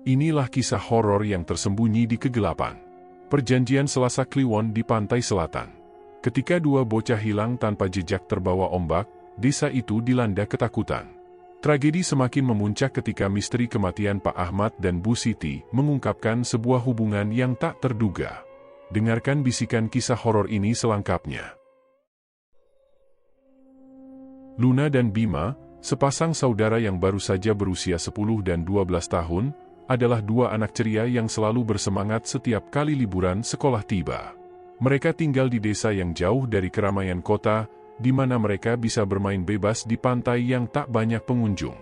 Inilah kisah horor yang tersembunyi di kegelapan. Perjanjian Selasa Kliwon di pantai selatan. Ketika dua bocah hilang tanpa jejak terbawa ombak, desa itu dilanda ketakutan. Tragedi semakin memuncak ketika misteri kematian Pak Ahmad dan Bu Siti mengungkapkan sebuah hubungan yang tak terduga. Dengarkan bisikan kisah horor ini selengkapnya. Luna dan Bima, sepasang saudara yang baru saja berusia 10 dan 12 tahun, adalah dua anak ceria yang selalu bersemangat setiap kali liburan sekolah tiba. Mereka tinggal di desa yang jauh dari keramaian kota, di mana mereka bisa bermain bebas di pantai yang tak banyak pengunjung.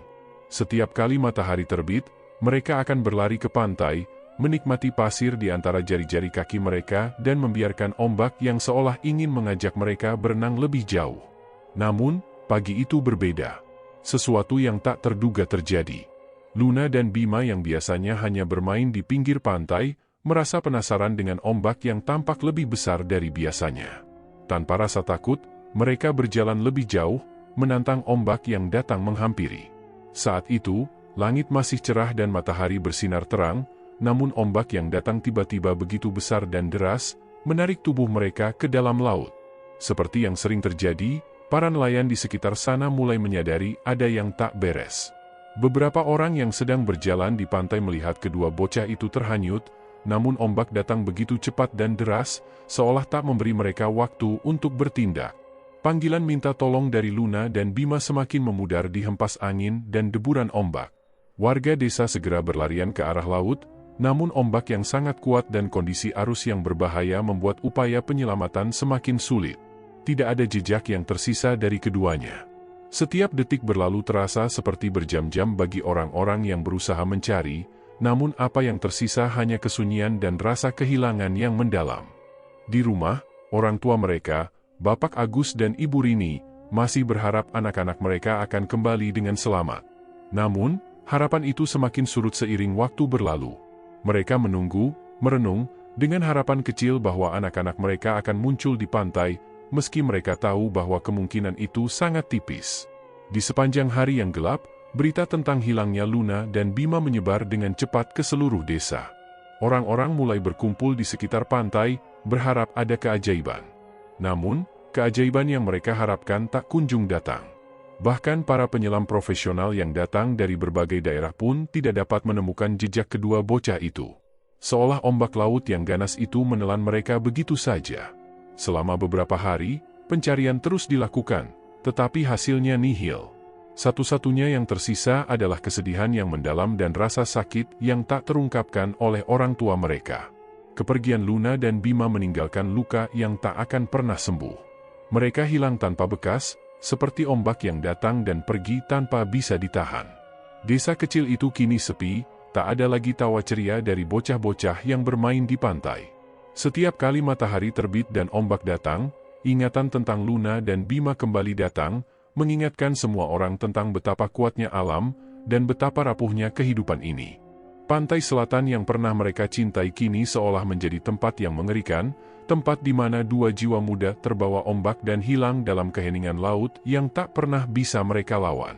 Setiap kali matahari terbit, mereka akan berlari ke pantai, menikmati pasir di antara jari-jari kaki mereka dan membiarkan ombak yang seolah ingin mengajak mereka berenang lebih jauh. Namun, pagi itu berbeda. Sesuatu yang tak terduga terjadi. Luna dan Bima yang biasanya hanya bermain di pinggir pantai, merasa penasaran dengan ombak yang tampak lebih besar dari biasanya. Tanpa rasa takut, mereka berjalan lebih jauh, menantang ombak yang datang menghampiri. Saat itu, langit masih cerah dan matahari bersinar terang, namun ombak yang datang tiba-tiba begitu besar dan deras, menarik tubuh mereka ke dalam laut. Seperti yang sering terjadi, para nelayan di sekitar sana mulai menyadari ada yang tak beres. Beberapa orang yang sedang berjalan di pantai melihat kedua bocah itu terhanyut, namun ombak datang begitu cepat dan deras, seolah tak memberi mereka waktu untuk bertindak. Panggilan minta tolong dari Luna dan Bima semakin memudar di hempas angin dan deburan ombak. Warga desa segera berlarian ke arah laut, namun ombak yang sangat kuat dan kondisi arus yang berbahaya membuat upaya penyelamatan semakin sulit. Tidak ada jejak yang tersisa dari keduanya. Setiap detik berlalu terasa seperti berjam-jam bagi orang-orang yang berusaha mencari, namun apa yang tersisa hanya kesunyian dan rasa kehilangan yang mendalam. Di rumah, orang tua mereka, Bapak Agus dan Ibu Rini, masih berharap anak-anak mereka akan kembali dengan selamat. Namun, harapan itu semakin surut seiring waktu berlalu. Mereka menunggu, merenung, dengan harapan kecil bahwa anak-anak mereka akan muncul di pantai, meski mereka tahu bahwa kemungkinan itu sangat tipis. Di sepanjang hari yang gelap, berita tentang hilangnya Luna dan Bima menyebar dengan cepat ke seluruh desa. Orang-orang mulai berkumpul di sekitar pantai, berharap ada keajaiban. Namun, keajaiban yang mereka harapkan tak kunjung datang. Bahkan para penyelam profesional yang datang dari berbagai daerah pun tidak dapat menemukan jejak kedua bocah itu. Seolah ombak laut yang ganas itu menelan mereka begitu saja. Selama beberapa hari, pencarian terus dilakukan, tetapi hasilnya nihil. Satu-satunya yang tersisa adalah kesedihan yang mendalam dan rasa sakit yang tak terungkapkan oleh orang tua mereka. Kepergian Luna dan Bima meninggalkan luka yang tak akan pernah sembuh. Mereka hilang tanpa bekas, seperti ombak yang datang dan pergi tanpa bisa ditahan. Desa kecil itu kini sepi, tak ada lagi tawa ceria dari bocah-bocah yang bermain di pantai. Setiap kali matahari terbit dan ombak datang, ingatan tentang Luna dan Bima kembali datang, mengingatkan semua orang tentang betapa kuatnya alam, dan betapa rapuhnya kehidupan ini. Pantai selatan yang pernah mereka cintai kini seolah menjadi tempat yang mengerikan, tempat di mana dua jiwa muda terbawa ombak dan hilang dalam keheningan laut yang tak pernah bisa mereka lawan.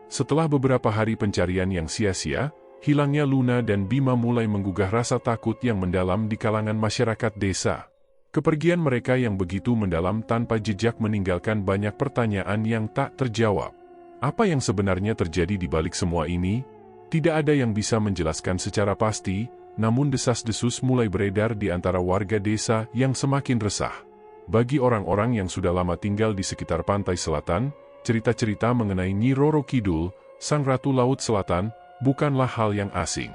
Setelah beberapa hari pencarian yang sia-sia, hilangnya Luna dan Bima mulai menggugah rasa takut yang mendalam di kalangan masyarakat desa. Kepergian mereka yang begitu mendalam tanpa jejak meninggalkan banyak pertanyaan yang tak terjawab. Apa yang sebenarnya terjadi di balik semua ini? Tidak ada yang bisa menjelaskan secara pasti, namun desas-desus mulai beredar di antara warga desa yang semakin resah. Bagi orang-orang yang sudah lama tinggal di sekitar pantai selatan, cerita-cerita mengenai Nyi Roro Kidul, Sang Ratu Laut Selatan, bukanlah hal yang asing.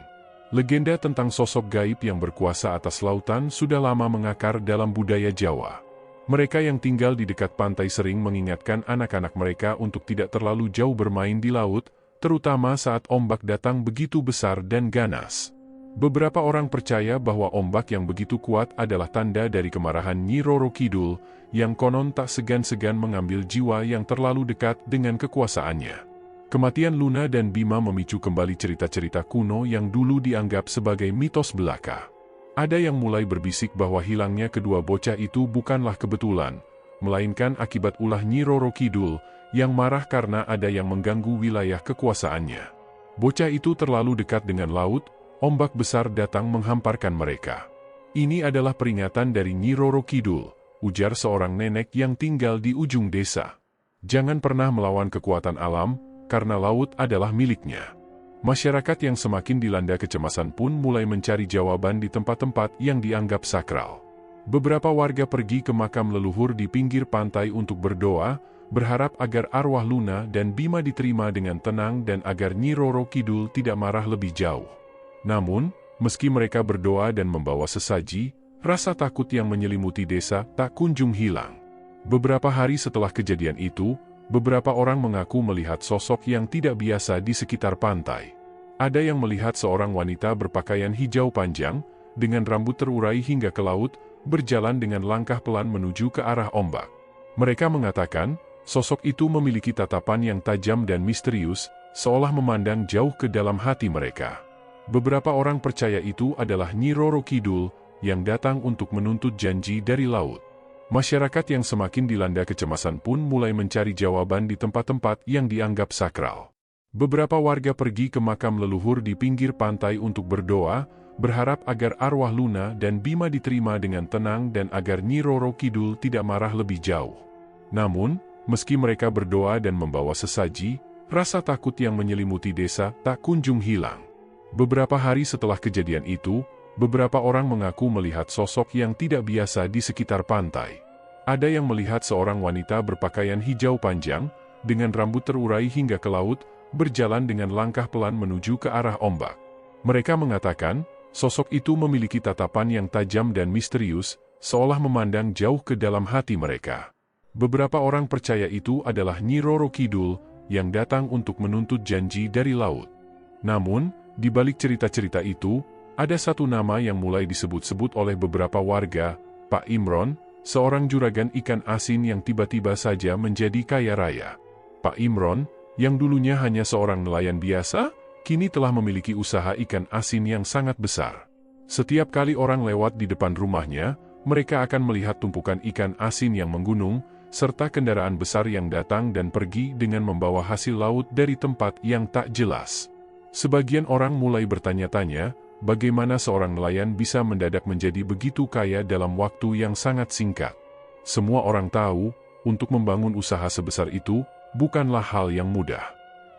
Legenda tentang sosok gaib yang berkuasa atas lautan sudah lama mengakar dalam budaya Jawa. Mereka yang tinggal di dekat pantai sering mengingatkan anak-anak mereka untuk tidak terlalu jauh bermain di laut, terutama saat ombak datang begitu besar dan ganas. Beberapa orang percaya bahwa ombak yang begitu kuat adalah tanda dari kemarahan Nyi Roro Kidul, yang konon tak segan-segan mengambil jiwa yang terlalu dekat dengan kekuasaannya. Kematian Luna dan Bima memicu kembali cerita-cerita kuno yang dulu dianggap sebagai mitos belaka. Ada yang mulai berbisik bahwa hilangnya kedua bocah itu bukanlah kebetulan, melainkan akibat ulah Nyi Roro Kidul, yang marah karena ada yang mengganggu wilayah kekuasaannya. Bocah itu terlalu dekat dengan laut, ombak besar datang menghamparkan mereka. "Ini adalah peringatan dari Nyi Roro Kidul," ujar seorang nenek yang tinggal di ujung desa. "Jangan pernah melawan kekuatan alam, karena laut adalah miliknya." Masyarakat yang semakin dilanda kecemasan pun mulai mencari jawaban di tempat-tempat yang dianggap sakral. Beberapa warga pergi ke makam leluhur di pinggir pantai untuk berdoa, berharap agar arwah Luna dan Bima diterima dengan tenang dan agar Nyi Roro Kidul tidak marah lebih jauh. Namun, meski mereka berdoa dan membawa sesaji, rasa takut yang menyelimuti desa tak kunjung hilang. Beberapa hari setelah kejadian itu, beberapa orang mengaku melihat sosok yang tidak biasa di sekitar pantai. Ada yang melihat seorang wanita berpakaian hijau panjang, dengan rambut terurai hingga ke laut, berjalan dengan langkah pelan menuju ke arah ombak. Mereka mengatakan, sosok itu memiliki tatapan yang tajam dan misterius, seolah memandang jauh ke dalam hati mereka. Beberapa orang percaya itu adalah Nyi Roro Kidul, yang datang untuk menuntut janji dari laut. Masyarakat yang semakin dilanda kecemasan pun mulai mencari jawaban di tempat-tempat yang dianggap sakral. Beberapa warga pergi ke makam leluhur di pinggir pantai untuk berdoa, berharap agar arwah Luna dan Bima diterima dengan tenang dan agar Nyi Roro Kidul tidak marah lebih jauh. Namun, meski mereka berdoa dan membawa sesaji, rasa takut yang menyelimuti desa tak kunjung hilang. Beberapa hari setelah kejadian itu, beberapa orang mengaku melihat sosok yang tidak biasa di sekitar pantai. Ada yang melihat seorang wanita berpakaian hijau panjang, dengan rambut terurai hingga ke laut, berjalan dengan langkah pelan menuju ke arah ombak. Mereka mengatakan, sosok itu memiliki tatapan yang tajam dan misterius, seolah memandang jauh ke dalam hati mereka. Beberapa orang percaya itu adalah Nyi Roro Kidul, yang datang untuk menuntut janji dari laut. Namun, di balik cerita-cerita itu, ada satu nama yang mulai disebut-sebut oleh beberapa warga, Pak Imron, seorang juragan ikan asin yang tiba-tiba saja menjadi kaya raya. Pak Imron, yang dulunya hanya seorang nelayan biasa, kini telah memiliki usaha ikan asin yang sangat besar. Setiap kali orang lewat di depan rumahnya, mereka akan melihat tumpukan ikan asin yang menggunung, serta kendaraan besar yang datang dan pergi dengan membawa hasil laut dari tempat yang tak jelas. Sebagian orang mulai bertanya-tanya, bagaimana seorang nelayan bisa mendadak menjadi begitu kaya dalam waktu yang sangat singkat. Semua orang tahu, untuk membangun usaha sebesar itu, bukanlah hal yang mudah.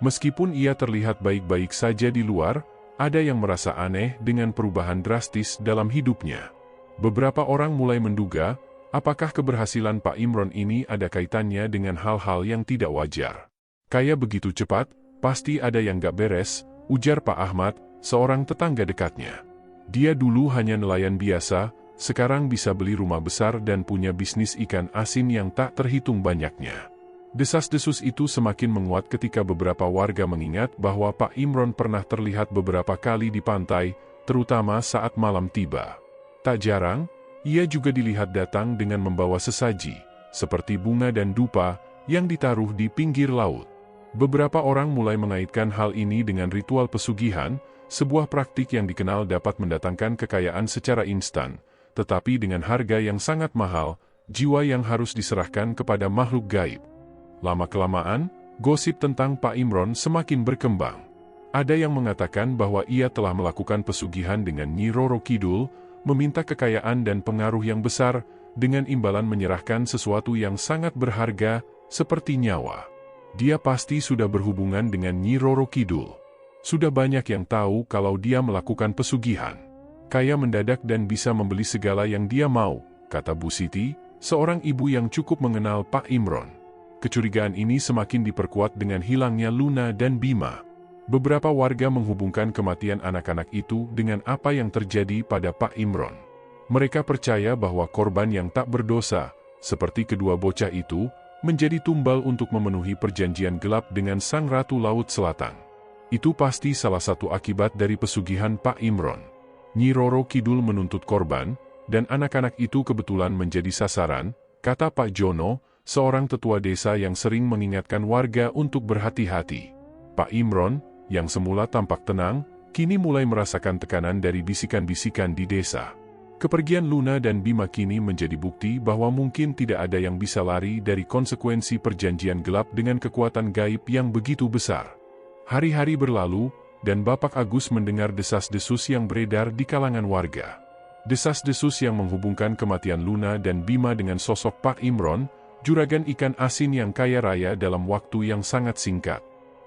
Meskipun ia terlihat baik-baik saja di luar, ada yang merasa aneh dengan perubahan drastis dalam hidupnya. Beberapa orang mulai menduga, apakah keberhasilan Pak Imron ini ada kaitannya dengan hal-hal yang tidak wajar. Kaya begitu cepat, pasti ada yang gak beres, ujar Pak Ahmad, seorang tetangga dekatnya. Dia dulu hanya nelayan biasa, sekarang bisa beli rumah besar dan punya bisnis ikan asin yang tak terhitung banyaknya. Desas-desus itu semakin menguat ketika beberapa warga mengingat bahwa Pak Imron pernah terlihat beberapa kali di pantai, terutama saat malam tiba. Tak jarang, ia juga dilihat datang dengan membawa sesaji, seperti bunga dan dupa, yang ditaruh di pinggir laut. Beberapa orang mulai mengaitkan hal ini dengan ritual pesugihan, sebuah praktik yang dikenal dapat mendatangkan kekayaan secara instan, tetapi dengan harga yang sangat mahal, jiwa yang harus diserahkan kepada makhluk gaib. Lama-kelamaan, gosip tentang Pak Imron semakin berkembang. Ada yang mengatakan bahwa ia telah melakukan pesugihan dengan Nyi Roro Kidul, meminta kekayaan dan pengaruh yang besar, dengan imbalan menyerahkan sesuatu yang sangat berharga, seperti nyawa. Dia pasti sudah berhubungan dengan Nyi Roro Kidul. Sudah banyak yang tahu kalau dia melakukan pesugihan. Kaya mendadak dan bisa membeli segala yang dia mau, kata Bu Siti, seorang ibu yang cukup mengenal Pak Imron. Kecurigaan ini semakin diperkuat dengan hilangnya Luna dan Bima. Beberapa warga menghubungkan kematian anak-anak itu dengan apa yang terjadi pada Pak Imron. Mereka percaya bahwa korban yang tak berdosa, seperti kedua bocah itu, menjadi tumbal untuk memenuhi perjanjian gelap dengan Sang Ratu Laut Selatan. Itu pasti salah satu akibat dari pesugihan Pak Imron. Nyi Roro Kidul menuntut korban, dan anak-anak itu kebetulan menjadi sasaran, kata Pak Jono, seorang tetua desa yang sering mengingatkan warga untuk berhati-hati. Pak Imron, yang semula tampak tenang, kini mulai merasakan tekanan dari bisikan-bisikan di desa. Kepergian Luna dan Bima kini menjadi bukti bahwa mungkin tidak ada yang bisa lari dari konsekuensi perjanjian gelap dengan kekuatan gaib yang begitu besar. Hari-hari berlalu, dan Bapak Agus mendengar desas-desus yang beredar di kalangan warga. Desas-desus yang menghubungkan kematian Luna dan Bima dengan sosok Pak Imron, juragan ikan asin yang kaya raya dalam waktu yang sangat singkat.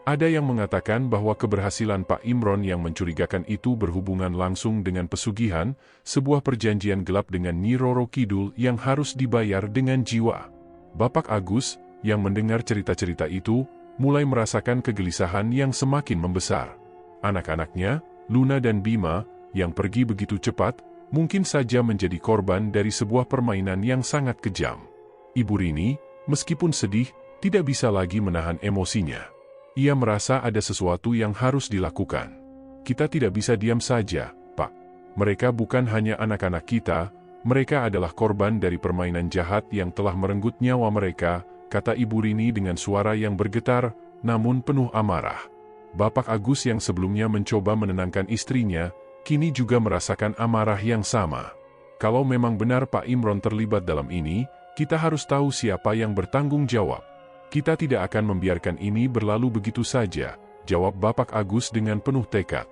Ada yang mengatakan bahwa keberhasilan Pak Imron yang mencurigakan itu berhubungan langsung dengan pesugihan, sebuah perjanjian gelap dengan Nyi Roro Kidul yang harus dibayar dengan jiwa. Bapak Agus, yang mendengar cerita-cerita itu, mulai merasakan kegelisahan yang semakin membesar. Anak-anaknya, Luna dan Bima, yang pergi begitu cepat, mungkin saja menjadi korban dari sebuah permainan yang sangat kejam. Ibu Rini, meskipun sedih, tidak bisa lagi menahan emosinya. Ia merasa ada sesuatu yang harus dilakukan. Kita tidak bisa diam saja, Pak. Mereka bukan hanya anak-anak kita, mereka adalah korban dari permainan jahat yang telah merenggut nyawa mereka, kata Ibu Rini dengan suara yang bergetar, namun penuh amarah. Bapak Agus yang sebelumnya mencoba menenangkan istrinya, kini juga merasakan amarah yang sama. Kalau memang benar Pak Imron terlibat dalam ini, kita harus tahu siapa yang bertanggung jawab. Kita tidak akan membiarkan ini berlalu begitu saja, jawab Bapak Agus dengan penuh tekad.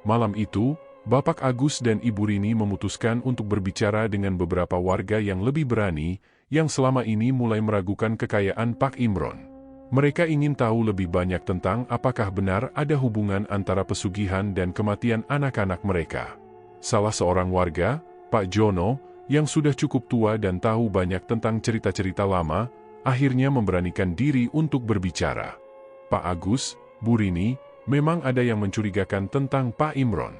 Malam itu, Bapak Agus dan Ibu Rini memutuskan untuk berbicara dengan beberapa warga yang lebih berani, yang selama ini mulai meragukan kekayaan Pak Imron. Mereka ingin tahu lebih banyak tentang apakah benar ada hubungan antara pesugihan dan kematian anak-anak mereka. Salah seorang warga, Pak Jono, yang sudah cukup tua dan tahu banyak tentang cerita-cerita lama, akhirnya memberanikan diri untuk berbicara. Pak Agus, Bu Rini, memang ada yang mencurigakan tentang Pak Imron.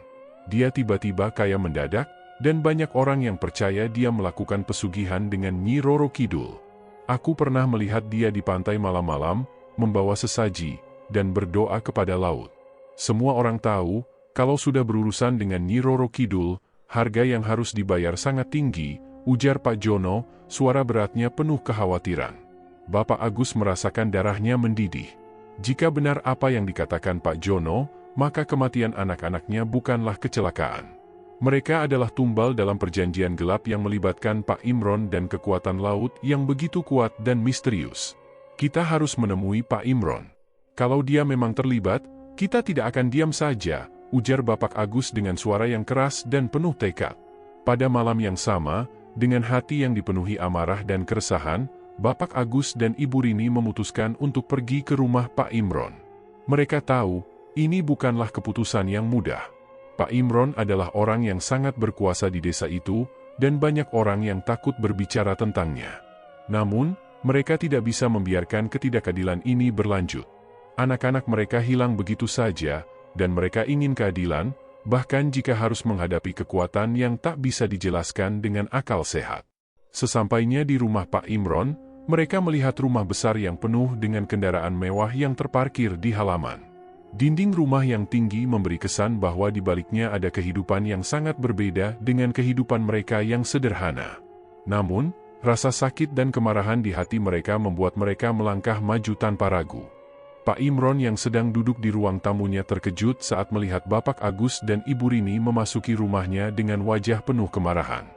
Dia tiba-tiba kaya mendadak, dan banyak orang yang percaya dia melakukan pesugihan dengan Nyi Roro Kidul. Aku pernah melihat dia di pantai malam-malam, membawa sesaji, dan berdoa kepada laut. Semua orang tahu, kalau sudah berurusan dengan Nyi Roro Kidul, harga yang harus dibayar sangat tinggi, ujar Pak Jono, suara beratnya penuh kekhawatiran. Bapak Agus merasakan darahnya mendidih. Jika benar apa yang dikatakan Pak Jono, maka kematian anak-anaknya bukanlah kecelakaan. Mereka adalah tumbal dalam perjanjian gelap yang melibatkan Pak Imron dan kekuatan laut yang begitu kuat dan misterius. Kita harus menemui Pak Imron. Kalau dia memang terlibat, kita tidak akan diam saja, ujar Bapak Agus dengan suara yang keras dan penuh tekad. Pada malam yang sama, dengan hati yang dipenuhi amarah dan keresahan, Bapak Agus dan Ibu Rini memutuskan untuk pergi ke rumah Pak Imron. Mereka tahu, ini bukanlah keputusan yang mudah. Pak Imron adalah orang yang sangat berkuasa di desa itu, dan banyak orang yang takut berbicara tentangnya. Namun, mereka tidak bisa membiarkan ketidakadilan ini berlanjut. Anak-anak mereka hilang begitu saja, dan mereka ingin keadilan, bahkan jika harus menghadapi kekuatan yang tak bisa dijelaskan dengan akal sehat. Sesampainya di rumah Pak Imron, mereka melihat rumah besar yang penuh dengan kendaraan mewah yang terparkir di halaman. Dinding rumah yang tinggi memberi kesan bahwa di baliknya ada kehidupan yang sangat berbeda dengan kehidupan mereka yang sederhana. Namun, rasa sakit dan kemarahan di hati mereka membuat mereka melangkah maju tanpa ragu. Pak Imron yang sedang duduk di ruang tamunya terkejut saat melihat Bapak Agus dan Ibu Rini memasuki rumahnya dengan wajah penuh kemarahan.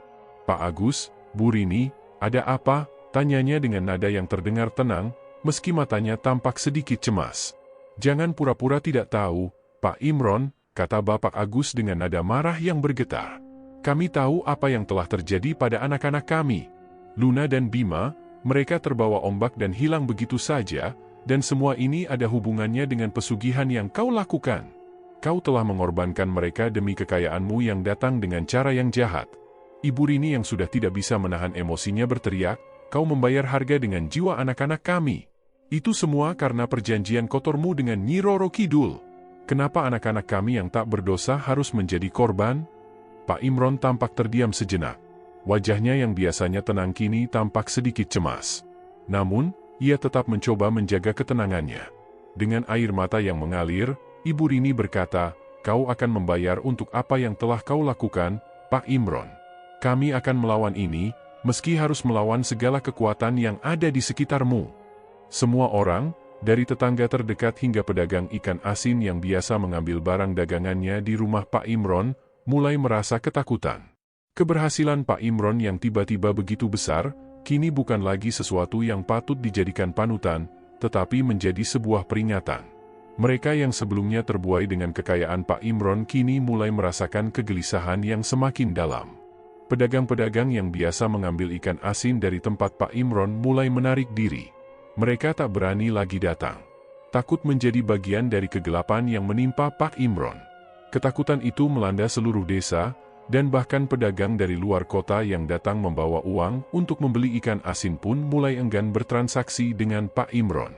Pak Agus, Bu Rini, ada apa? Tanyanya dengan nada yang terdengar tenang, meski matanya tampak sedikit cemas. Jangan pura-pura tidak tahu, Pak Imron, kata Bapak Agus dengan nada marah yang bergetar. Kami tahu apa yang telah terjadi pada anak-anak kami. Luna dan Bima, mereka terbawa ombak dan hilang begitu saja, dan semua ini ada hubungannya dengan pesugihan yang kau lakukan. Kau telah mengorbankan mereka demi kekayaanmu yang datang dengan cara yang jahat. Ibu Rini yang sudah tidak bisa menahan emosinya berteriak, kau membayar harga dengan jiwa anak-anak kami. Itu semua karena perjanjian kotormu dengan Nyi Roro Kidul. Kenapa anak-anak kami yang tak berdosa harus menjadi korban? Pak Imron tampak terdiam sejenak. Wajahnya yang biasanya tenang kini tampak sedikit cemas. Namun, ia tetap mencoba menjaga ketenangannya. Dengan air mata yang mengalir, Ibu Rini berkata, kau akan membayar untuk apa yang telah kau lakukan, Pak Imron. Kami akan melawan ini, meski harus melawan segala kekuatan yang ada di sekitarmu. Semua orang, dari tetangga terdekat hingga pedagang ikan asin yang biasa mengambil barang dagangannya di rumah Pak Imron, mulai merasa ketakutan. Keberhasilan Pak Imron yang tiba-tiba begitu besar, kini bukan lagi sesuatu yang patut dijadikan panutan, tetapi menjadi sebuah peringatan. Mereka yang sebelumnya terbuai dengan kekayaan Pak Imron kini mulai merasakan kegelisahan yang semakin dalam. Pedagang-pedagang yang biasa mengambil ikan asin dari tempat Pak Imron mulai menarik diri. Mereka tak berani lagi datang. Takut menjadi bagian dari kegelapan yang menimpa Pak Imron. Ketakutan itu melanda seluruh desa, dan bahkan pedagang dari luar kota yang datang membawa uang untuk membeli ikan asin pun mulai enggan bertransaksi dengan Pak Imron.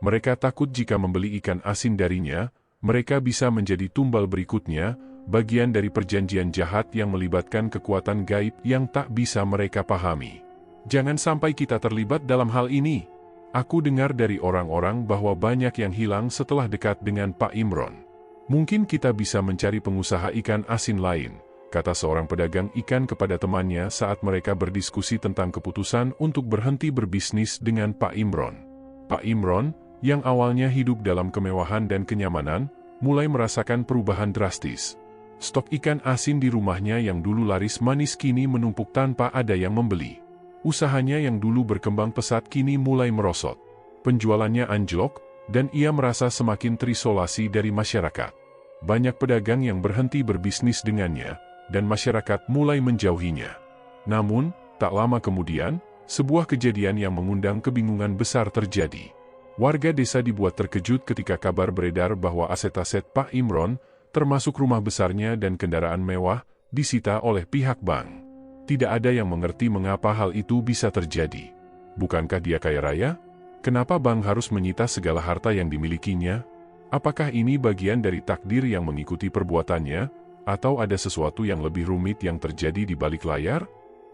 Mereka takut jika membeli ikan asin darinya, mereka bisa menjadi tumbal berikutnya, bagian dari perjanjian jahat yang melibatkan kekuatan gaib yang tak bisa mereka pahami. Jangan sampai kita terlibat dalam hal ini. Aku dengar dari orang-orang bahwa banyak yang hilang setelah dekat dengan Pak Imron. Mungkin kita bisa mencari pengusaha ikan asin lain, kata seorang pedagang ikan kepada temannya saat mereka berdiskusi tentang keputusan untuk berhenti berbisnis dengan Pak Imron. Pak Imron, yang awalnya hidup dalam kemewahan dan kenyamanan, mulai merasakan perubahan drastis. Stok ikan asin di rumahnya yang dulu laris manis kini menumpuk tanpa ada yang membeli. Usahanya yang dulu berkembang pesat kini mulai merosot. Penjualannya anjlok, dan ia merasa semakin terisolasi dari masyarakat. Banyak pedagang yang berhenti berbisnis dengannya, dan masyarakat mulai menjauhinya. Namun, tak lama kemudian, sebuah kejadian yang mengundang kebingungan besar terjadi. Warga desa dibuat terkejut ketika kabar beredar bahwa aset-aset Pak Imron, termasuk rumah besarnya dan kendaraan mewah, disita oleh pihak bank. Tidak ada yang mengerti mengapa hal itu bisa terjadi. Bukankah dia kaya raya? Kenapa bank harus menyita segala harta yang dimilikinya? Apakah ini bagian dari takdir yang mengikuti perbuatannya, atau ada sesuatu yang lebih rumit yang terjadi di balik layar?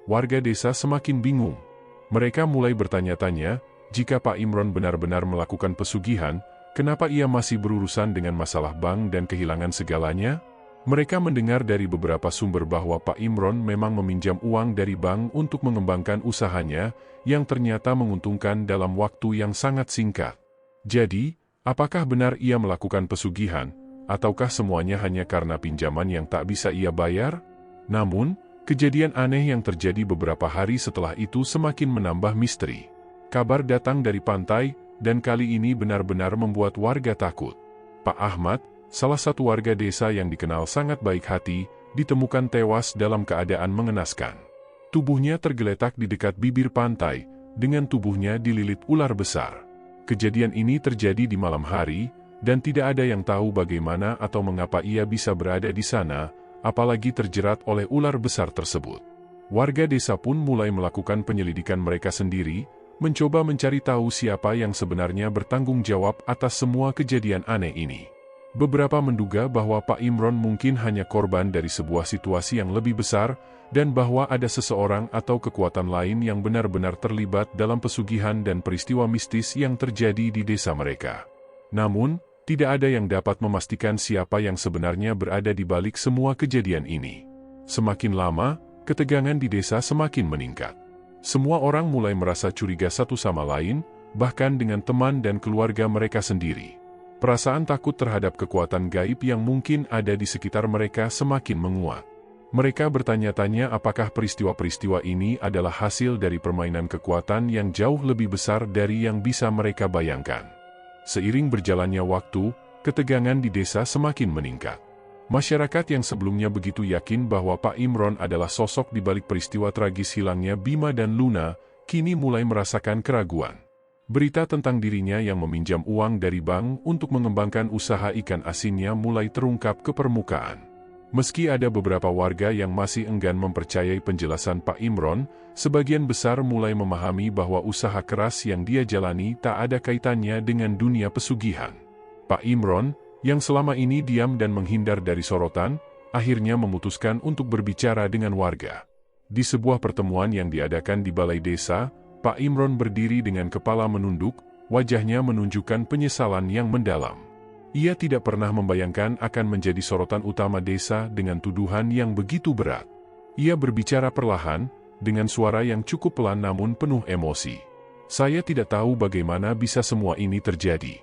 Warga desa semakin bingung. Mereka mulai bertanya-tanya, jika Pak Imron benar-benar melakukan pesugihan, kenapa ia masih berurusan dengan masalah bank dan kehilangan segalanya? Mereka mendengar dari beberapa sumber bahwa Pak Imron memang meminjam uang dari bank untuk mengembangkan usahanya, yang ternyata menguntungkan dalam waktu yang sangat singkat. Jadi, apakah benar ia melakukan pesugihan, ataukah semuanya hanya karena pinjaman yang tak bisa ia bayar? Namun, kejadian aneh yang terjadi beberapa hari setelah itu semakin menambah misteri. Kabar datang dari pantai, dan kali ini benar-benar membuat warga takut. Pak Ahmad, salah satu warga desa yang dikenal sangat baik hati, ditemukan tewas dalam keadaan mengenaskan. Tubuhnya tergeletak di dekat bibir pantai, dengan tubuhnya dililit ular besar. Kejadian ini terjadi di malam hari, dan tidak ada yang tahu bagaimana atau mengapa ia bisa berada di sana, apalagi terjerat oleh ular besar tersebut. Warga desa pun mulai melakukan penyelidikan mereka sendiri, mencoba mencari tahu siapa yang sebenarnya bertanggung jawab atas semua kejadian aneh ini. Beberapa menduga bahwa Pak Imron mungkin hanya korban dari sebuah situasi yang lebih besar, dan bahwa ada seseorang atau kekuatan lain yang benar-benar terlibat dalam pesugihan dan peristiwa mistis yang terjadi di desa mereka. Namun, tidak ada yang dapat memastikan siapa yang sebenarnya berada di balik semua kejadian ini. Semakin lama, ketegangan di desa semakin meningkat. Semua orang mulai merasa curiga satu sama lain, bahkan dengan teman dan keluarga mereka sendiri. Perasaan takut terhadap kekuatan gaib yang mungkin ada di sekitar mereka semakin menguat. Mereka bertanya-tanya apakah peristiwa-peristiwa ini adalah hasil dari permainan kekuatan yang jauh lebih besar dari yang bisa mereka bayangkan. Seiring berjalannya waktu, ketegangan di desa semakin meningkat. Masyarakat yang sebelumnya begitu yakin bahwa Pak Imron adalah sosok di balik peristiwa tragis hilangnya Bima dan Luna, kini mulai merasakan keraguan. Berita tentang dirinya yang meminjam uang dari bank untuk mengembangkan usaha ikan asinnya mulai terungkap ke permukaan. Meski ada beberapa warga yang masih enggan mempercayai penjelasan Pak Imron, sebagian besar mulai memahami bahwa usaha keras yang dia jalani tak ada kaitannya dengan dunia pesugihan. Pak Imron, yang selama ini diam dan menghindar dari sorotan, akhirnya memutuskan untuk berbicara dengan warga. Di sebuah pertemuan yang diadakan di balai desa, Pak Imron berdiri dengan kepala menunduk, wajahnya menunjukkan penyesalan yang mendalam. Ia tidak pernah membayangkan akan menjadi sorotan utama desa dengan tuduhan yang begitu berat. Ia berbicara perlahan, dengan suara yang cukup pelan namun penuh emosi. Saya tidak tahu bagaimana bisa semua ini terjadi.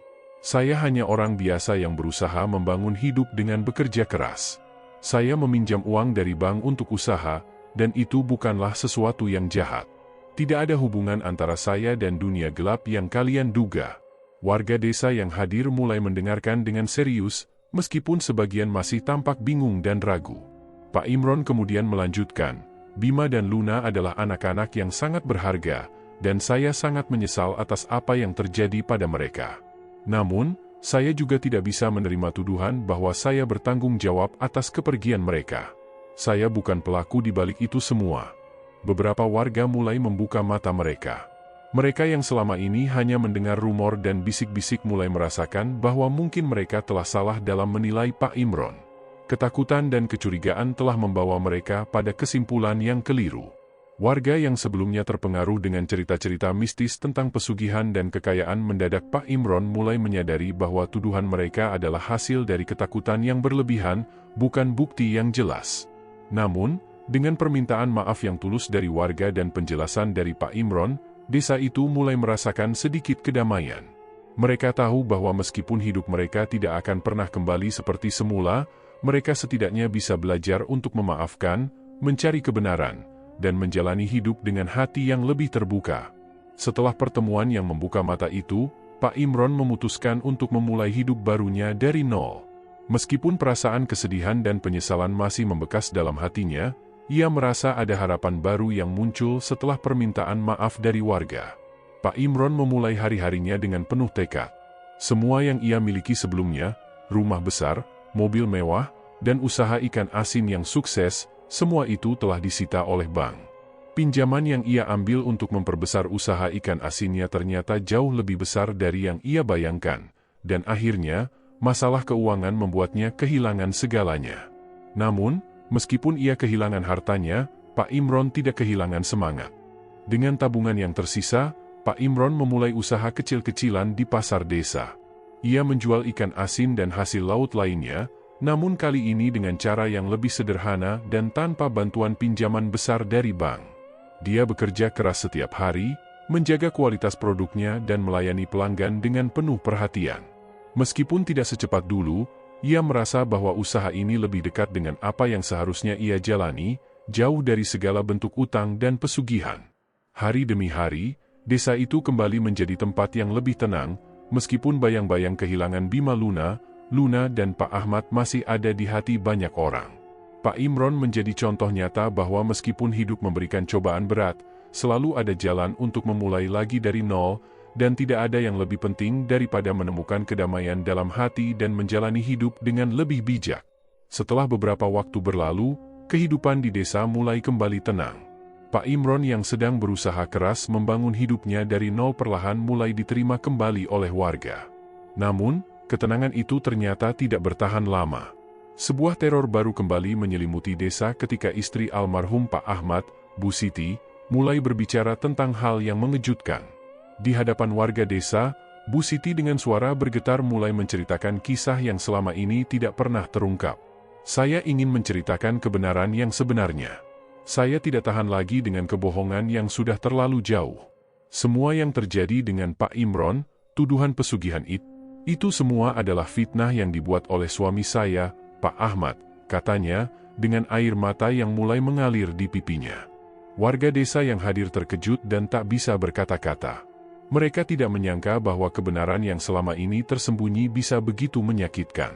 Saya hanya orang biasa yang berusaha membangun hidup dengan bekerja keras. Saya meminjam uang dari bank untuk usaha, dan itu bukanlah sesuatu yang jahat. Tidak ada hubungan antara saya dan dunia gelap yang kalian duga. Warga desa yang hadir mulai mendengarkan dengan serius, meskipun sebagian masih tampak bingung dan ragu. Pak Imron kemudian melanjutkan, Bima dan Luna adalah anak-anak yang sangat berharga, dan saya sangat menyesal atas apa yang terjadi pada mereka. Namun, saya juga tidak bisa menerima tuduhan bahwa saya bertanggung jawab atas kepergian mereka. Saya bukan pelaku di balik itu semua. Beberapa warga mulai membuka mata mereka. Mereka yang selama ini hanya mendengar rumor dan bisik-bisik mulai merasakan bahwa mungkin mereka telah salah dalam menilai Pak Imron. Ketakutan dan kecurigaan telah membawa mereka pada kesimpulan yang keliru. Warga yang sebelumnya terpengaruh dengan cerita-cerita mistis tentang pesugihan dan kekayaan mendadak Pak Imron mulai menyadari bahwa tuduhan mereka adalah hasil dari ketakutan yang berlebihan, bukan bukti yang jelas. Namun, dengan permintaan maaf yang tulus dari warga dan penjelasan dari Pak Imron, desa itu mulai merasakan sedikit kedamaian. Mereka tahu bahwa meskipun hidup mereka tidak akan pernah kembali seperti semula, mereka setidaknya bisa belajar untuk memaafkan, mencari kebenaran, dan menjalani hidup dengan hati yang lebih terbuka. Setelah pertemuan yang membuka mata itu, Pak Imron memutuskan untuk memulai hidup barunya dari nol. Meskipun perasaan kesedihan dan penyesalan masih membekas dalam hatinya, ia merasa ada harapan baru yang muncul setelah permintaan maaf dari warga. Pak Imron memulai hari-harinya dengan penuh tekad. Semua yang ia miliki sebelumnya, rumah besar, mobil mewah, dan usaha ikan asin yang sukses, semua itu telah disita oleh bank. Pinjaman yang ia ambil untuk memperbesar usaha ikan asinnya ternyata jauh lebih besar dari yang ia bayangkan, dan akhirnya, masalah keuangan membuatnya kehilangan segalanya. Namun, meskipun ia kehilangan hartanya, Pak Imron tidak kehilangan semangat. Dengan tabungan yang tersisa, Pak Imron memulai usaha kecil-kecilan di pasar desa. Ia menjual ikan asin dan hasil laut lainnya, namun kali ini dengan cara yang lebih sederhana dan tanpa bantuan pinjaman besar dari bank. Dia bekerja keras setiap hari, menjaga kualitas produknya dan melayani pelanggan dengan penuh perhatian. Meskipun tidak secepat dulu, ia merasa bahwa usaha ini lebih dekat dengan apa yang seharusnya ia jalani, jauh dari segala bentuk utang dan pesugihan. Hari demi hari, desa itu kembali menjadi tempat yang lebih tenang, meskipun bayang-bayang kehilangan Bima Luna dan Pak Ahmad masih ada di hati banyak orang. Pak Imron menjadi contoh nyata bahwa meskipun hidup memberikan cobaan berat, selalu ada jalan untuk memulai lagi dari nol, dan tidak ada yang lebih penting daripada menemukan kedamaian dalam hati dan menjalani hidup dengan lebih bijak. Setelah beberapa waktu berlalu, kehidupan di desa mulai kembali tenang. Pak Imron yang sedang berusaha keras membangun hidupnya dari nol perlahan mulai diterima kembali oleh warga. Namun, ketenangan itu ternyata tidak bertahan lama. Sebuah teror baru kembali menyelimuti desa ketika istri almarhum Pak Ahmad, Bu Siti, mulai berbicara tentang hal yang mengejutkan. Di hadapan warga desa, Bu Siti dengan suara bergetar mulai menceritakan kisah yang selama ini tidak pernah terungkap. Saya ingin menceritakan kebenaran yang sebenarnya. Saya tidak tahan lagi dengan kebohongan yang sudah terlalu jauh. Semua yang terjadi dengan Pak Imron, tuduhan pesugihan itu semua adalah fitnah yang dibuat oleh suami saya, Pak Ahmad, katanya, dengan air mata yang mulai mengalir di pipinya. Warga desa yang hadir terkejut dan tak bisa berkata-kata. Mereka tidak menyangka bahwa kebenaran yang selama ini tersembunyi bisa begitu menyakitkan.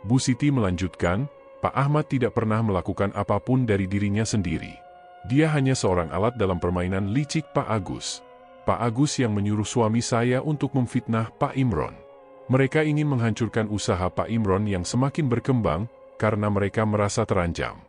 Bu Siti melanjutkan, Pak Ahmad tidak pernah melakukan apapun dari dirinya sendiri. Dia hanya seorang alat dalam permainan licik Pak Agus. Pak Agus yang menyuruh suami saya untuk memfitnah Pak Imron. Mereka ingin menghancurkan usaha Pak Imron yang semakin berkembang, karena mereka merasa terancam.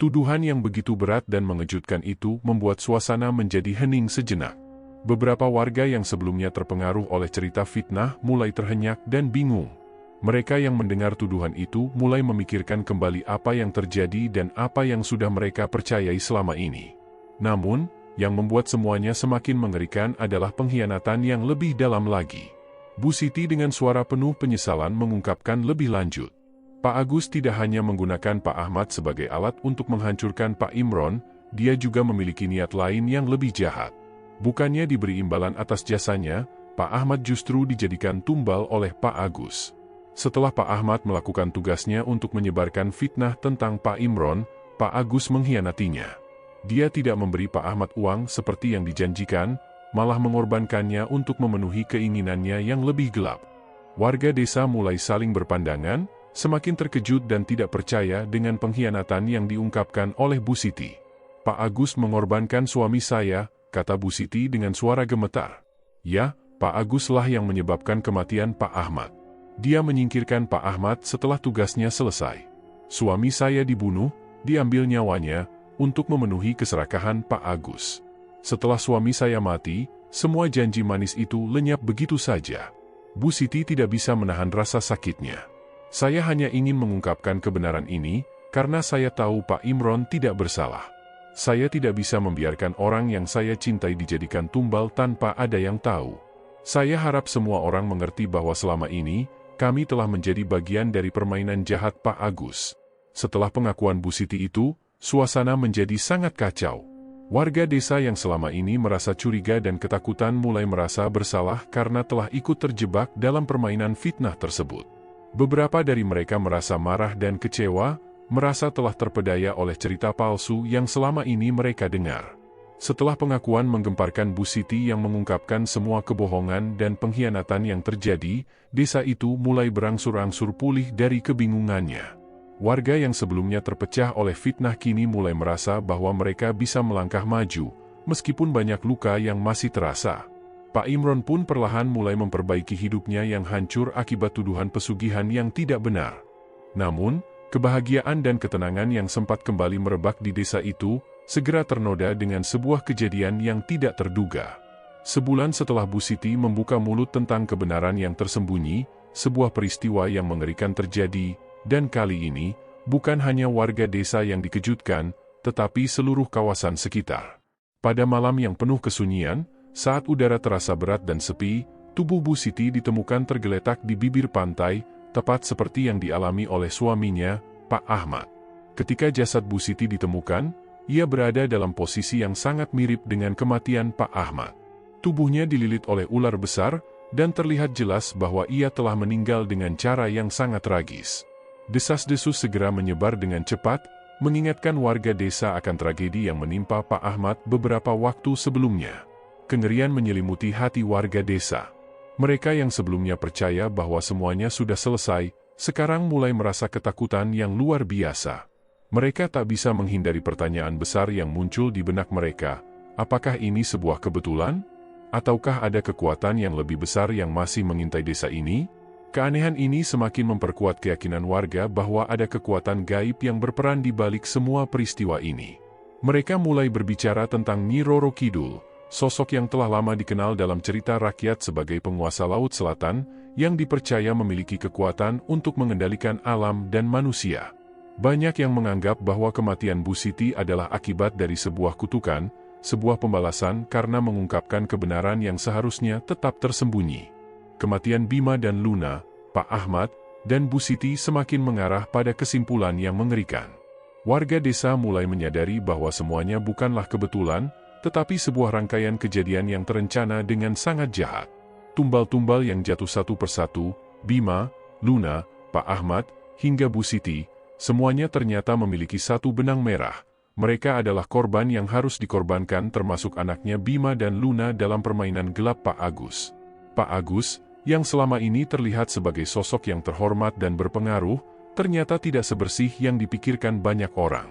Tuduhan yang begitu berat dan mengejutkan itu membuat suasana menjadi hening sejenak. Beberapa warga yang sebelumnya terpengaruh oleh cerita fitnah mulai terhenyak dan bingung. Mereka yang mendengar tuduhan itu mulai memikirkan kembali apa yang terjadi dan apa yang sudah mereka percayai selama ini. Namun, yang membuat semuanya semakin mengerikan adalah pengkhianatan yang lebih dalam lagi. Bu Siti dengan suara penuh penyesalan mengungkapkan lebih lanjut. Pak Agus tidak hanya menggunakan Pak Ahmad sebagai alat untuk menghancurkan Pak Imron, dia juga memiliki niat lain yang lebih jahat. Bukannya diberi imbalan atas jasanya, Pak Ahmad justru dijadikan tumbal oleh Pak Agus. Setelah Pak Ahmad melakukan tugasnya untuk menyebarkan fitnah tentang Pak Imron, Pak Agus mengkhianatinya. Dia tidak memberi Pak Ahmad uang seperti yang dijanjikan, malah mengorbankannya untuk memenuhi keinginannya yang lebih gelap. Warga desa mulai saling berpandangan, semakin terkejut dan tidak percaya dengan pengkhianatan yang diungkapkan oleh Bu Siti. "Pak Agus mengorbankan suami saya," kata Bu Siti dengan suara gemetar. "Ya, Pak Agus lah yang menyebabkan kematian Pak Ahmad. Dia menyingkirkan Pak Ahmad setelah tugasnya selesai. Suami saya dibunuh, diambil nyawanya, untuk memenuhi keserakahan Pak Agus. Setelah suami saya mati, semua janji manis itu lenyap begitu saja." Bu Siti tidak bisa menahan rasa sakitnya. "Saya hanya ingin mengungkapkan kebenaran ini, karena saya tahu Pak Imron tidak bersalah. Saya tidak bisa membiarkan orang yang saya cintai dijadikan tumbal tanpa ada yang tahu. Saya harap semua orang mengerti bahwa selama ini, kami telah menjadi bagian dari permainan jahat Pak Agus." Setelah pengakuan Bu Siti itu, suasana menjadi sangat kacau. Warga desa yang selama ini merasa curiga dan ketakutan mulai merasa bersalah karena telah ikut terjebak dalam permainan fitnah tersebut. Beberapa dari mereka merasa marah dan kecewa, merasa telah terpedaya oleh cerita palsu yang selama ini mereka dengar. Setelah pengakuan menggemparkan Bu Siti yang mengungkapkan semua kebohongan dan pengkhianatan yang terjadi, desa itu mulai berangsur-angsur pulih dari kebingungannya. Warga yang sebelumnya terpecah oleh fitnah kini mulai merasa bahwa mereka bisa melangkah maju, meskipun banyak luka yang masih terasa. Pak Imron pun perlahan mulai memperbaiki hidupnya yang hancur akibat tuduhan pesugihan yang tidak benar. Namun, kebahagiaan dan ketenangan yang sempat kembali merebak di desa itu, segera ternoda dengan sebuah kejadian yang tidak terduga. Sebulan setelah Bu Siti membuka mulut tentang kebenaran yang tersembunyi, sebuah peristiwa yang mengerikan terjadi, dan kali ini, bukan hanya warga desa yang dikejutkan, tetapi seluruh kawasan sekitar. Pada malam yang penuh kesunyian, saat udara terasa berat dan sepi, tubuh Bu Siti ditemukan tergeletak di bibir pantai, tepat seperti yang dialami oleh suaminya, Pak Ahmad. Ketika jasad Bu Siti ditemukan, ia berada dalam posisi yang sangat mirip dengan kematian Pak Ahmad. Tubuhnya dililit oleh ular besar, dan terlihat jelas bahwa ia telah meninggal dengan cara yang sangat tragis. Desas-desus segera menyebar dengan cepat, mengingatkan warga desa akan tragedi yang menimpa Pak Ahmad beberapa waktu sebelumnya. Kengerian menyelimuti hati warga desa. Mereka yang sebelumnya percaya bahwa semuanya sudah selesai, sekarang mulai merasa ketakutan yang luar biasa. Mereka tak bisa menghindari pertanyaan besar yang muncul di benak mereka. Apakah ini sebuah kebetulan? Ataukah ada kekuatan yang lebih besar yang masih mengintai desa ini? Keanehan ini semakin memperkuat keyakinan warga bahwa ada kekuatan gaib yang berperan di balik semua peristiwa ini. Mereka mulai berbicara tentang Nyi Roro Kidul, sosok yang telah lama dikenal dalam cerita rakyat sebagai penguasa Laut Selatan, yang dipercaya memiliki kekuatan untuk mengendalikan alam dan manusia. Banyak yang menganggap bahwa kematian Bu Siti adalah akibat dari sebuah kutukan, sebuah pembalasan karena mengungkapkan kebenaran yang seharusnya tetap tersembunyi. Kematian Bima dan Luna, Pak Ahmad, dan Bu Siti semakin mengarah pada kesimpulan yang mengerikan. Warga desa mulai menyadari bahwa semuanya bukanlah kebetulan, tetapi sebuah rangkaian kejadian yang terencana dengan sangat jahat. Tumbal-tumbal yang jatuh satu persatu, Bima, Luna, Pak Ahmad, hingga Bu Siti, semuanya ternyata memiliki satu benang merah. Mereka adalah korban yang harus dikorbankan termasuk anaknya Bima dan Luna dalam permainan gelap Pak Agus. Pak Agus, yang selama ini terlihat sebagai sosok yang terhormat dan berpengaruh, ternyata tidak sebersih yang dipikirkan banyak orang.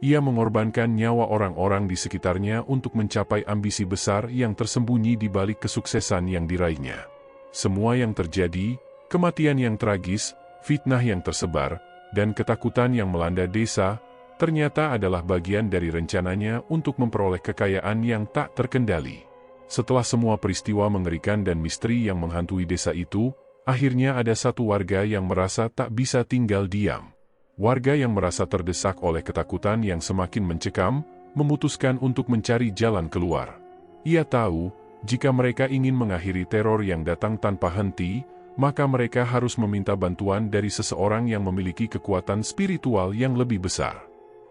Ia mengorbankan nyawa orang-orang di sekitarnya untuk mencapai ambisi besar yang tersembunyi di balik kesuksesan yang diraihnya. Semua yang terjadi, kematian yang tragis, fitnah yang tersebar, dan ketakutan yang melanda desa, ternyata adalah bagian dari rencananya untuk memperoleh kekayaan yang tak terkendali. Setelah semua peristiwa mengerikan dan misteri yang menghantui desa itu, akhirnya ada satu warga yang merasa tak bisa tinggal diam. Warga yang merasa terdesak oleh ketakutan yang semakin mencekam, memutuskan untuk mencari jalan keluar. Ia tahu, jika mereka ingin mengakhiri teror yang datang tanpa henti, maka mereka harus meminta bantuan dari seseorang yang memiliki kekuatan spiritual yang lebih besar.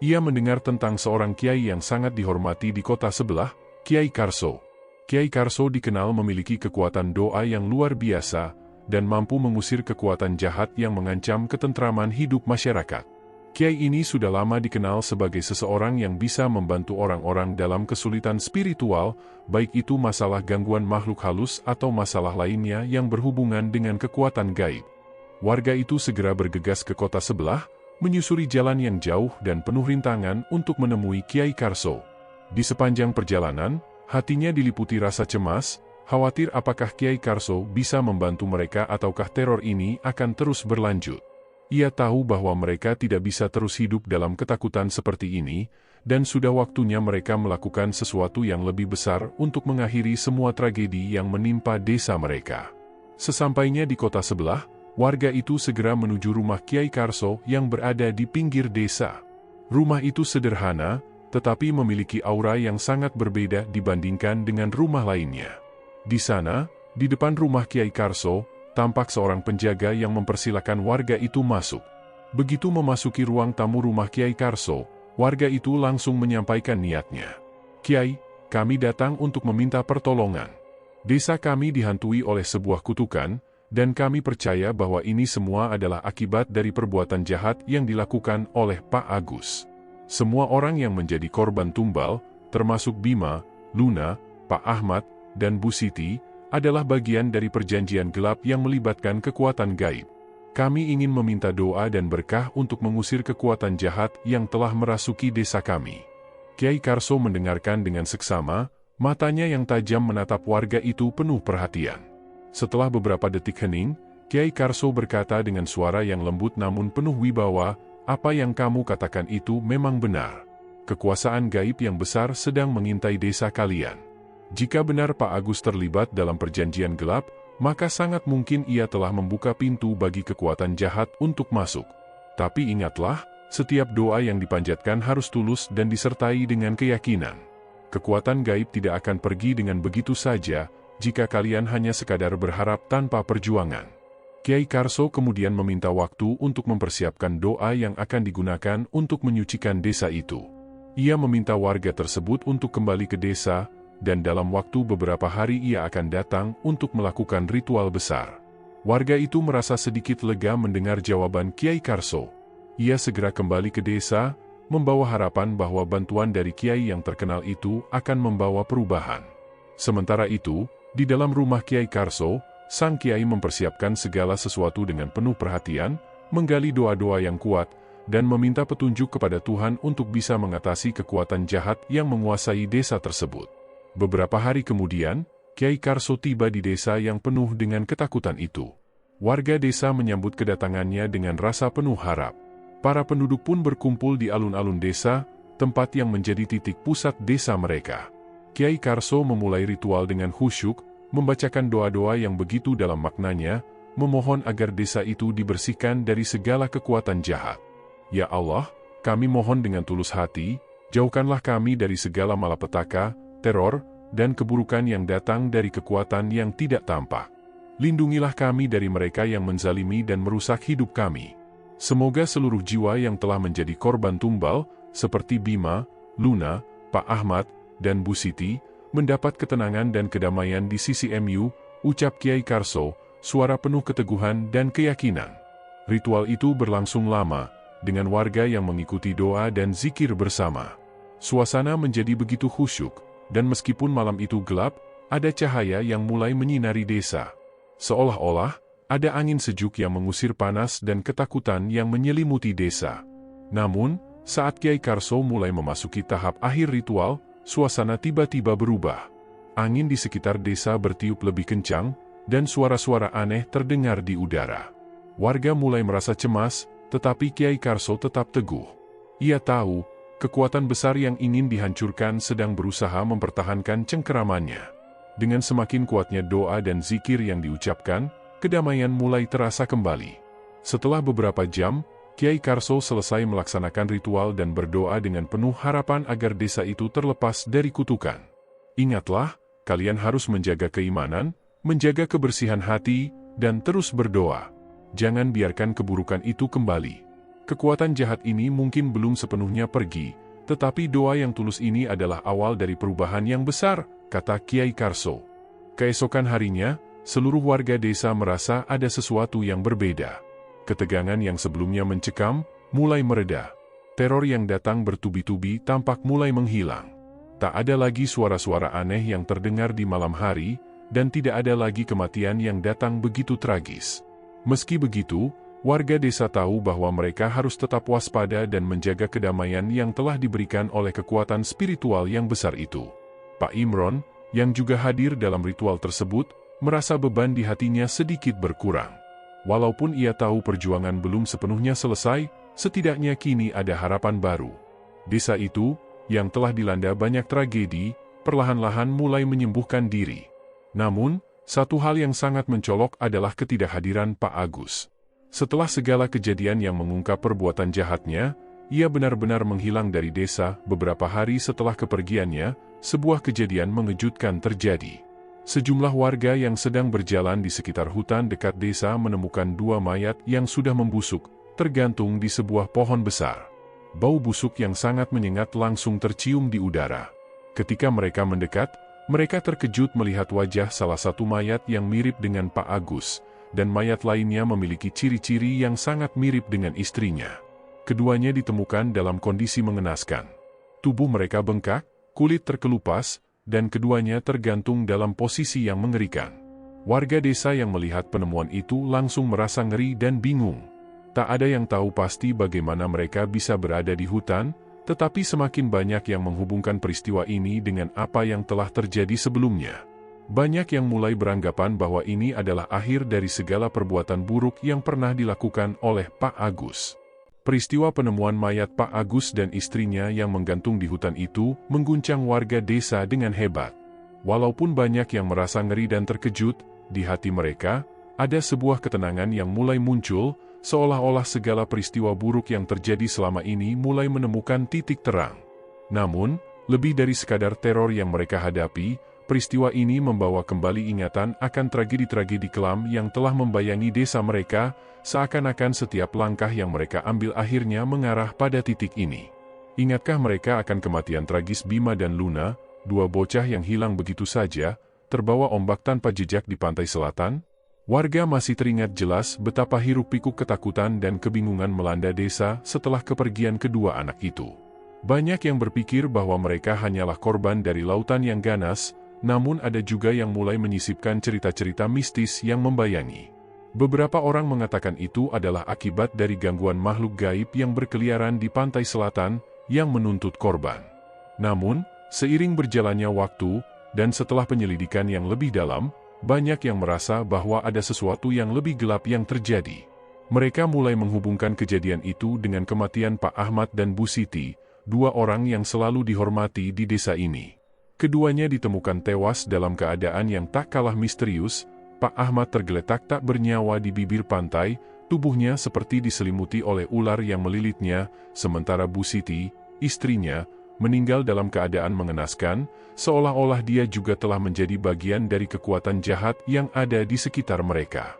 Ia mendengar tentang seorang kiai yang sangat dihormati di kota sebelah, Kiai Karso. Kiai Karso dikenal memiliki kekuatan doa yang luar biasa, dan mampu mengusir kekuatan jahat yang mengancam ketentraman hidup masyarakat. Kiai ini sudah lama dikenal sebagai seseorang yang bisa membantu orang-orang dalam kesulitan spiritual, baik itu masalah gangguan makhluk halus atau masalah lainnya yang berhubungan dengan kekuatan gaib. Warga itu segera bergegas ke kota sebelah, menyusuri jalan yang jauh dan penuh rintangan untuk menemui Kiai Karso. Di sepanjang perjalanan, hatinya diliputi rasa cemas, khawatir apakah Kiai Karso bisa membantu mereka ataukah teror ini akan terus berlanjut. Ia tahu bahwa mereka tidak bisa terus hidup dalam ketakutan seperti ini, dan sudah waktunya mereka melakukan sesuatu yang lebih besar untuk mengakhiri semua tragedi yang menimpa desa mereka. Sesampainya di kota sebelah, warga itu segera menuju rumah Kiai Karso yang berada di pinggir desa. Rumah itu sederhana, tetapi memiliki aura yang sangat berbeda dibandingkan dengan rumah lainnya. Di sana, di depan rumah Kiai Karso, tampak seorang penjaga yang mempersilakan warga itu masuk. Begitu memasuki ruang tamu rumah Kiai Karso, warga itu langsung menyampaikan niatnya. "Kiai, kami datang untuk meminta pertolongan. Desa kami dihantui oleh sebuah kutukan, dan kami percaya bahwa ini semua adalah akibat dari perbuatan jahat yang dilakukan oleh Pak Agus. Semua orang yang menjadi korban tumbal, termasuk Bima, Luna, Pak Ahmad, dan Bu Siti, adalah bagian dari perjanjian gelap yang melibatkan kekuatan gaib. Kami ingin meminta doa dan berkah untuk mengusir kekuatan jahat yang telah merasuki desa kami." Kiai Karso mendengarkan dengan seksama, matanya yang tajam menatap warga itu penuh perhatian. Setelah beberapa detik hening, Kiai Karso berkata dengan suara yang lembut namun penuh wibawa, "Apa yang kamu katakan itu memang benar. Kekuasaan gaib yang besar sedang mengintai desa kalian. Jika benar Pak Agus terlibat dalam perjanjian gelap, maka sangat mungkin ia telah membuka pintu bagi kekuatan jahat untuk masuk. Tapi ingatlah, setiap doa yang dipanjatkan harus tulus dan disertai dengan keyakinan. Kekuatan gaib tidak akan pergi dengan begitu saja, jika kalian hanya sekadar berharap tanpa perjuangan." Kiai Karso kemudian meminta waktu untuk mempersiapkan doa yang akan digunakan untuk menyucikan desa itu. Ia meminta warga tersebut untuk kembali ke desa, dan dalam waktu beberapa hari ia akan datang untuk melakukan ritual besar. Warga itu merasa sedikit lega mendengar jawaban Kiai Karso. Ia segera kembali ke desa, membawa harapan bahwa bantuan dari Kiai yang terkenal itu akan membawa perubahan. Sementara itu, di dalam rumah Kiai Karso, sang Kiai mempersiapkan segala sesuatu dengan penuh perhatian, menggali doa-doa yang kuat, dan meminta petunjuk kepada Tuhan untuk bisa mengatasi kekuatan jahat yang menguasai desa tersebut. Beberapa hari kemudian, Kiai Karso tiba di desa yang penuh dengan ketakutan itu. Warga desa menyambut kedatangannya dengan rasa penuh harap. Para penduduk pun berkumpul di alun-alun desa, tempat yang menjadi titik pusat desa mereka. Kiai Karso memulai ritual dengan khusyuk, membacakan doa-doa yang begitu dalam maknanya, memohon agar desa itu dibersihkan dari segala kekuatan jahat. "Ya Allah, kami mohon dengan tulus hati, jauhkanlah kami dari segala malapetaka, teror, dan keburukan yang datang dari kekuatan yang tidak tampak. Lindungilah kami dari mereka yang menzalimi dan merusak hidup kami. Semoga seluruh jiwa yang telah menjadi korban tumbal, seperti Bima, Luna, Pak Ahmad, dan Bu Siti, mendapat ketenangan dan kedamaian di sisi MU," ucap Kiai Karso, suara penuh keteguhan dan keyakinan. Ritual itu berlangsung lama, dengan warga yang mengikuti doa dan zikir bersama. Suasana menjadi begitu khusyuk, dan meskipun malam itu gelap, ada cahaya yang mulai menyinari desa. Seolah-olah, ada angin sejuk yang mengusir panas dan ketakutan yang menyelimuti desa. Namun, saat Kiai Karso mulai memasuki tahap akhir ritual, suasana tiba-tiba berubah. Angin di sekitar desa bertiup lebih kencang, dan suara-suara aneh terdengar di udara. Warga mulai merasa cemas, tetapi Kiai Karso tetap teguh. Ia tahu, kekuatan besar yang ingin dihancurkan sedang berusaha mempertahankan cengkeramannya. Dengan semakin kuatnya doa dan zikir yang diucapkan, kedamaian mulai terasa kembali. Setelah beberapa jam, Kiai Karso selesai melaksanakan ritual dan berdoa dengan penuh harapan agar desa itu terlepas dari kutukan. "Ingatlah, kalian harus menjaga keimanan, menjaga kebersihan hati, dan terus berdoa. Jangan biarkan keburukan itu kembali. Kekuatan jahat ini mungkin belum sepenuhnya pergi, tetapi doa yang tulus ini adalah awal dari perubahan yang besar," kata Kiai Karso. Keesokan harinya, seluruh warga desa merasa ada sesuatu yang berbeda. Ketegangan yang sebelumnya mencekam, mulai mereda. Teror yang datang bertubi-tubi tampak mulai menghilang. Tak ada lagi suara-suara aneh yang terdengar di malam hari, dan tidak ada lagi kematian yang datang begitu tragis. Meski begitu, warga desa tahu bahwa mereka harus tetap waspada dan menjaga kedamaian yang telah diberikan oleh kekuatan spiritual yang besar itu. Pak Imron, yang juga hadir dalam ritual tersebut, merasa beban di hatinya sedikit berkurang. Walaupun ia tahu perjuangan belum sepenuhnya selesai, setidaknya kini ada harapan baru. Desa itu, yang telah dilanda banyak tragedi, perlahan-lahan mulai menyembuhkan diri. Namun, satu hal yang sangat mencolok adalah ketidakhadiran Pak Agus. Setelah segala kejadian yang mengungkap perbuatan jahatnya, ia benar-benar menghilang dari desa. Beberapa hari setelah kepergiannya, sebuah kejadian mengejutkan terjadi. Sejumlah warga yang sedang berjalan di sekitar hutan dekat desa menemukan dua mayat yang sudah membusuk, tergantung di sebuah pohon besar. Bau busuk yang sangat menyengat langsung tercium di udara. Ketika mereka mendekat, mereka terkejut melihat wajah salah satu mayat yang mirip dengan Pak Agus, dan mayat lainnya memiliki ciri-ciri yang sangat mirip dengan istrinya. Keduanya ditemukan dalam kondisi mengenaskan. Tubuh mereka bengkak, kulit terkelupas, dan keduanya tergantung dalam posisi yang mengerikan. Warga desa yang melihat penemuan itu langsung merasa ngeri dan bingung. Tak ada yang tahu pasti bagaimana mereka bisa berada di hutan, tetapi semakin banyak yang menghubungkan peristiwa ini dengan apa yang telah terjadi sebelumnya. Banyak yang mulai beranggapan bahwa ini adalah akhir dari segala perbuatan buruk yang pernah dilakukan oleh Pak Agus. Peristiwa penemuan mayat Pak Agus dan istrinya yang menggantung di hutan itu mengguncang warga desa dengan hebat. Walaupun banyak yang merasa ngeri dan terkejut, di hati mereka ada sebuah ketenangan yang mulai muncul, seolah-olah segala peristiwa buruk yang terjadi selama ini mulai menemukan titik terang. Namun, lebih dari sekadar teror yang mereka hadapi, peristiwa ini membawa kembali ingatan akan tragedi-tragedi kelam yang telah membayangi desa mereka, seakan-akan setiap langkah yang mereka ambil akhirnya mengarah pada titik ini. Ingatkah mereka akan kematian tragis Bima dan Luna, dua bocah yang hilang begitu saja, terbawa ombak tanpa jejak di pantai selatan? Warga masih teringat jelas betapa hiruk-pikuk ketakutan dan kebingungan melanda desa setelah kepergian kedua anak itu. Banyak yang berpikir bahwa mereka hanyalah korban dari lautan yang ganas, namun ada juga yang mulai menyisipkan cerita-cerita mistis yang membayangi. Beberapa orang mengatakan itu adalah akibat dari gangguan makhluk gaib yang berkeliaran di pantai selatan yang menuntut korban. Namun, seiring berjalannya waktu, dan setelah penyelidikan yang lebih dalam, banyak yang merasa bahwa ada sesuatu yang lebih gelap yang terjadi. Mereka mulai menghubungkan kejadian itu dengan kematian Pak Ahmad dan Bu Siti, dua orang yang selalu dihormati di desa ini. Keduanya ditemukan tewas dalam keadaan yang tak kalah misterius. Pak Ahmad tergeletak tak bernyawa di bibir pantai, tubuhnya seperti diselimuti oleh ular yang melilitnya, sementara Bu Siti, istrinya, meninggal dalam keadaan mengenaskan, seolah-olah dia juga telah menjadi bagian dari kekuatan jahat yang ada di sekitar mereka.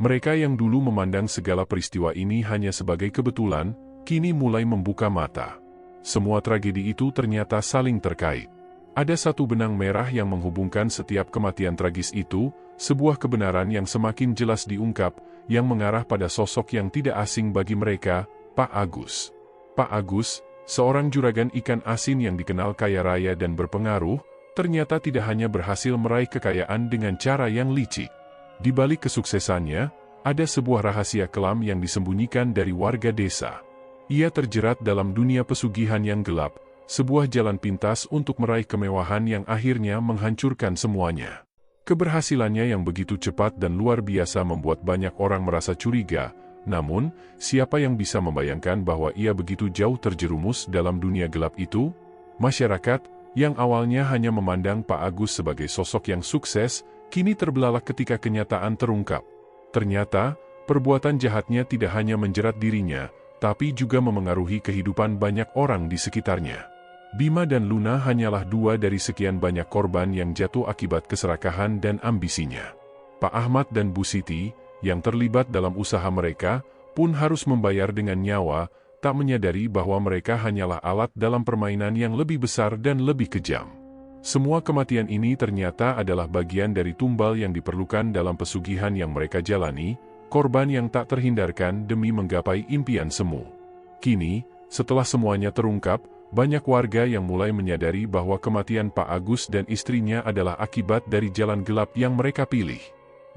Mereka yang dulu memandang segala peristiwa ini hanya sebagai kebetulan, kini mulai membuka mata. Semua tragedi itu ternyata saling terkait. Ada satu benang merah yang menghubungkan setiap kematian tragis itu, sebuah kebenaran yang semakin jelas diungkap, yang mengarah pada sosok yang tidak asing bagi mereka, Pak Agus. Pak Agus, seorang juragan ikan asin yang dikenal kaya raya dan berpengaruh, ternyata tidak hanya berhasil meraih kekayaan dengan cara yang licik. Di balik kesuksesannya, ada sebuah rahasia kelam yang disembunyikan dari warga desa. Ia terjerat dalam dunia pesugihan yang gelap, sebuah jalan pintas untuk meraih kemewahan yang akhirnya menghancurkan semuanya. Keberhasilannya yang begitu cepat dan luar biasa membuat banyak orang merasa curiga. Namun, siapa yang bisa membayangkan bahwa ia begitu jauh terjerumus dalam dunia gelap itu? Masyarakat, yang awalnya hanya memandang Pak Agus sebagai sosok yang sukses, kini terbelalak ketika kenyataan terungkap. Ternyata, perbuatan jahatnya tidak hanya menjerat dirinya, tapi juga memengaruhi kehidupan banyak orang di sekitarnya. Bima dan Luna hanyalah dua dari sekian banyak korban yang jatuh akibat keserakahan dan ambisinya. Pak Ahmad dan Bu Siti, yang terlibat dalam usaha mereka, pun harus membayar dengan nyawa, tak menyadari bahwa mereka hanyalah alat dalam permainan yang lebih besar dan lebih kejam. Semua kematian ini ternyata adalah bagian dari tumbal yang diperlukan dalam pesugihan yang mereka jalani, korban yang tak terhindarkan demi menggapai impian semu. Kini, setelah semuanya terungkap, banyak warga yang mulai menyadari bahwa kematian Pak Agus dan istrinya adalah akibat dari jalan gelap yang mereka pilih.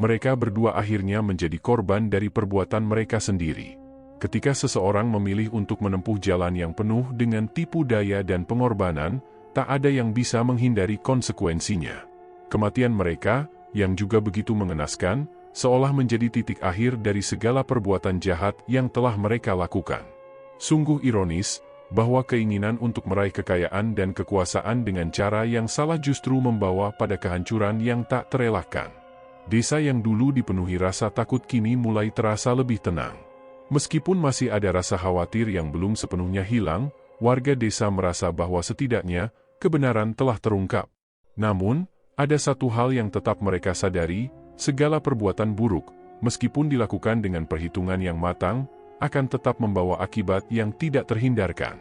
Mereka berdua akhirnya menjadi korban dari perbuatan mereka sendiri. Ketika seseorang memilih untuk menempuh jalan yang penuh dengan tipu daya dan pengorbanan, tak ada yang bisa menghindari konsekuensinya. Kematian mereka, yang juga begitu mengenaskan, seolah menjadi titik akhir dari segala perbuatan jahat yang telah mereka lakukan. Sungguh ironis, bahwa keinginan untuk meraih kekayaan dan kekuasaan dengan cara yang salah justru membawa pada kehancuran yang tak terelakkan. Desa yang dulu dipenuhi rasa takut kini mulai terasa lebih tenang. Meskipun masih ada rasa khawatir yang belum sepenuhnya hilang, warga desa merasa bahwa setidaknya kebenaran telah terungkap. Namun, ada satu hal yang tetap mereka sadari, segala perbuatan buruk, meskipun dilakukan dengan perhitungan yang matang, akan tetap membawa akibat yang tidak terhindarkan.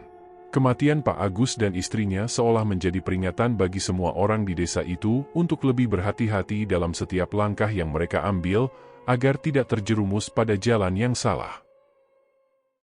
Kematian Pak Agus dan istrinya seolah menjadi peringatan bagi semua orang di desa itu untuk lebih berhati-hati dalam setiap langkah yang mereka ambil, agar tidak terjerumus pada jalan yang salah.